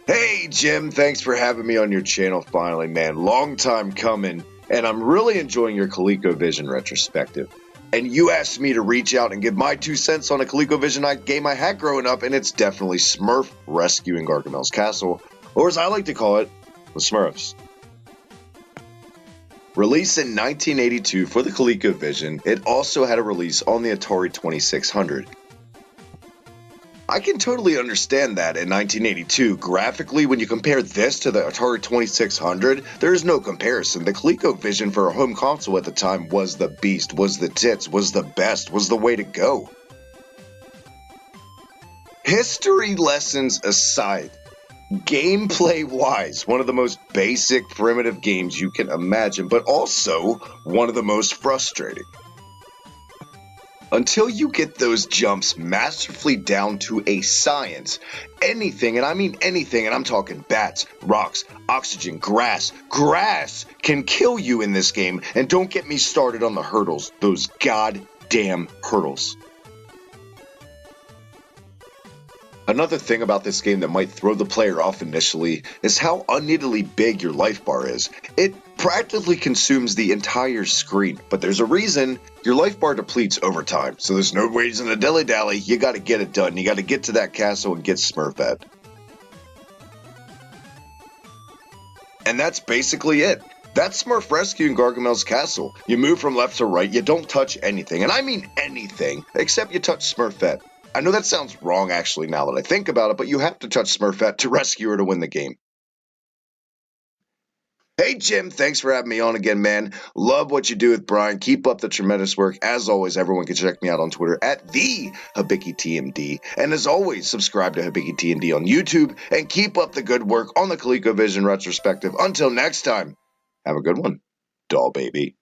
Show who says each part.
Speaker 1: Hey Jim, thanks for having me on your channel finally, man. Long time coming, and I'm really enjoying your ColecoVision retrospective. And you asked me to reach out and give my 2 cents on a ColecoVision game I had growing up, and it's definitely Smurf rescuing Gargamel's castle, or as I like to call it, the Smurfs. Released in 1982 for the ColecoVision, it also had a release on the Atari 2600. I can totally understand that in 1982. Graphically, when you compare this to the Atari 2600, there is no comparison. The ColecoVision for a home console at the time was the beast, was the tits, was the best, was the way to go. History lessons aside, gameplay-wise, one of the most basic, primitive games you can imagine, but also one of the most frustrating. Until you get those jumps masterfully down to a science, anything, and I mean anything, and I'm talking bats, rocks, oxygen, grass can kill you in this game, and don't get me started on the hurdles, those goddamn hurdles. Another thing about this game that might throw the player off initially is how unneededly big your life bar is. It practically consumes the entire screen, but there's a reason. Your life bar depletes over time, so there's no reason to dilly-dally. You gotta get it done. You gotta get to that castle and get Smurfette. And that's basically it. That's Smurf rescuing Gargamel's castle. You move from left to right, you don't touch anything, and I mean anything, except you touch Smurfette. I know that sounds wrong actually now that I think about it, but you have to touch Smurfette to rescue her to win the game. Hey Jim, thanks for having me on again, man. Love what you do with Brian. Keep up the tremendous work. As always, everyone can check me out on Twitter at the HibikkiTMD. And as always, subscribe to HibikkiTMD on YouTube and keep up the good work on the ColecoVision retrospective. Until next time, have a good one, doll baby.